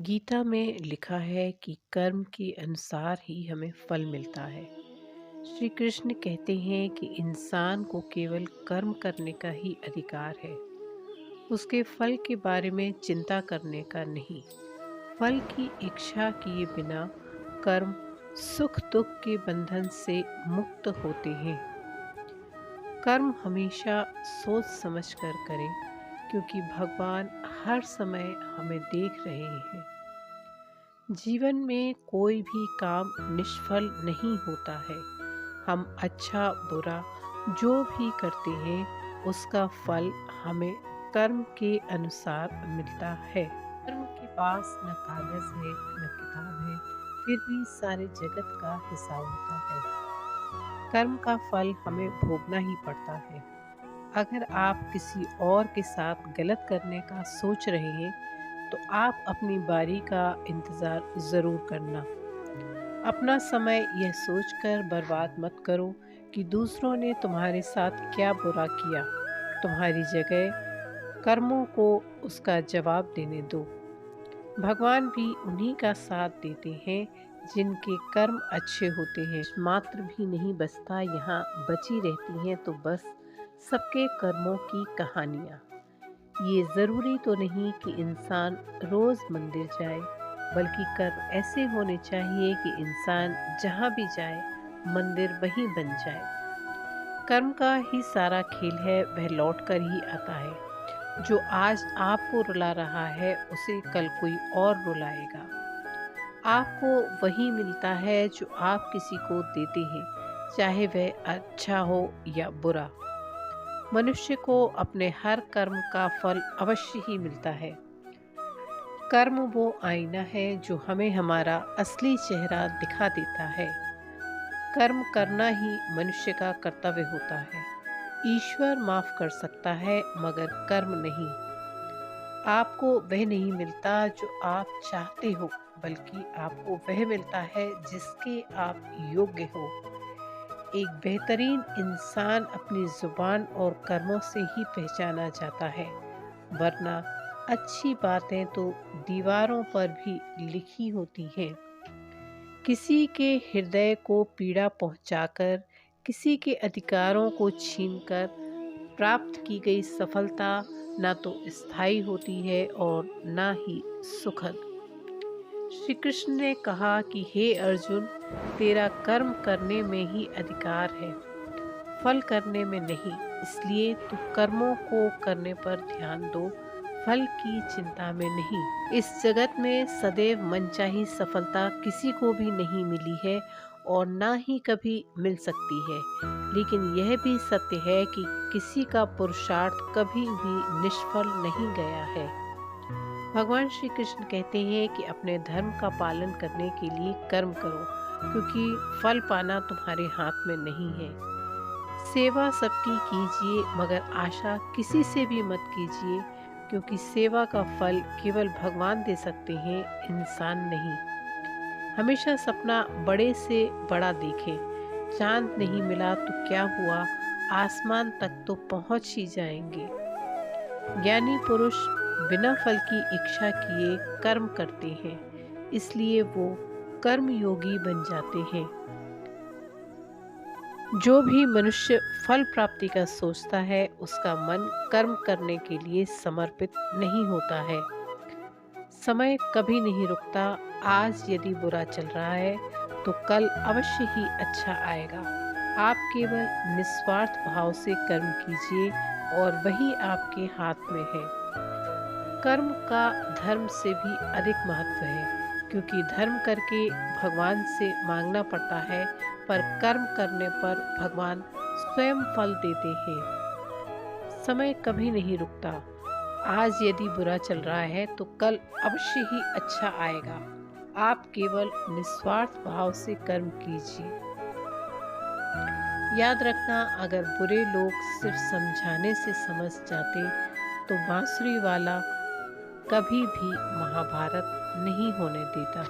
गीता में लिखा है कि कर्म के अनुसार ही हमें फल मिलता है। श्री कृष्ण कहते हैं कि इंसान को केवल कर्म करने का ही अधिकार है, उसके फल के बारे में चिंता करने का नहीं। फल की इच्छा किए बिना कर्म सुख दुख के बंधन से मुक्त होते हैं। कर्म हमेशा सोच समझ कर करें, क्योंकि भगवान हर समय हमें देख रहे हैं। जीवन में कोई भी काम निष्फल नहीं होता है। हम अच्छा बुरा जो भी करते हैं, उसका फल हमें कर्म के अनुसार मिलता है। कर्म के पास न कागज है न किताब है, फिर भी सारे जगत का हिसाब होता है। कर्म का फल हमें भोगना ही पड़ता है। अगर आप किसी और के साथ गलत करने का सोच रहे हैं, तो आप अपनी बारी का इंतज़ार ज़रूर करना। अपना समय यह सोचकर बर्बाद मत करो कि दूसरों ने तुम्हारे साथ क्या बुरा किया। तुम्हारी जगह कर्मों को उसका जवाब देने दो। भगवान भी उन्हीं का साथ देते हैं जिनके कर्म अच्छे होते हैं। मात्र भी नहीं बचता, यहाँ बची रहती हैं तो बस सबके कर्मों की कहानियाँ। ये ज़रूरी तो नहीं कि इंसान रोज़ मंदिर जाए, बल्कि कर्म ऐसे होने चाहिए कि इंसान जहाँ भी जाए मंदिर वहीं बन जाए। कर्म का ही सारा खेल है, वह लौट कर ही आता है। जो आज आपको रुला रहा है, उसे कल कोई और रुलाएगा। आपको वही मिलता है जो आप किसी को देते हैं, चाहे वह अच्छा हो या बुरा। मनुष्य को अपने हर कर्म का फल अवश्य ही मिलता है। कर्म वो आईना है जो हमें हमारा असली चेहरा दिखा देता है। कर्म करना ही मनुष्य का कर्तव्य होता है। ईश्वर माफ कर सकता है, मगर कर्म नहीं। आपको वह नहीं मिलता जो आप चाहते हो, बल्कि आपको वह मिलता है जिसके आप योग्य हो। एक बेहतरीन इंसान अपनी जुबान और कर्मों से ही पहचाना जाता है, वरना अच्छी बातें तो दीवारों पर भी लिखी होती हैं। किसी के हृदय को पीड़ा पहुंचाकर, किसी के अधिकारों को छीनकर प्राप्त की गई सफलता ना तो स्थायी होती है और ना ही सुखद। श्री कृष्ण ने कहा कि हे अर्जुन, तेरा कर्म करने में ही अधिकार है, फल करने में नहीं। इसलिए तू कर्मों को करने पर ध्यान दो, फल की चिंता में नहीं। इस जगत में सदैव मनचाही सफलता किसी को भी नहीं मिली है और ना ही कभी मिल सकती है। लेकिन यह भी सत्य है कि किसी का पुरुषार्थ कभी भी निष्फल नहीं गया है। भगवान श्री कृष्ण कहते हैं कि अपने धर्म का पालन करने के लिए कर्म करो, क्योंकि फल पाना तुम्हारे हाथ में नहीं है। सेवा सबकी कीजिए, मगर आशा किसी से भी मत कीजिए, क्योंकि सेवा का फल केवल भगवान दे सकते हैं, इंसान नहीं। हमेशा सपना बड़े से बड़ा देखें। चांद नहीं मिला तो क्या हुआ, आसमान तक तो पहुंच ही जाएंगे। ज्ञानी पुरुष बिना फल की इच्छा किए कर्म करते हैं, इसलिए वो कर्मयोगी बन जाते हैं। जो भी मनुष्य फल प्राप्ति का सोचता है, उसका मन कर्म करने के लिए समर्पित नहीं होता है। समय कभी नहीं रुकता। आज यदि बुरा चल रहा है, तो कल अवश्य ही अच्छा आएगा। आप केवल निस्वार्थ भाव से कर्म कीजिए और वही आपके हाथ में है। कर्म का धर्म से भी अधिक महत्व है, क्योंकि धर्म करके भगवान से मांगना पड़ता है, पर कर्म करने पर भगवान स्वयं फल देते हैं। समय कभी नहीं रुकता। आज यदि बुरा चल रहा है, तो कल अवश्य ही अच्छा आएगा। आप केवल निस्वार्थ भाव से कर्म कीजिए। याद रखना, अगर बुरे लोग सिर्फ समझाने से समझ जाते, तो बांसुरी वाला कभी भी महाभारत नहीं होने देता।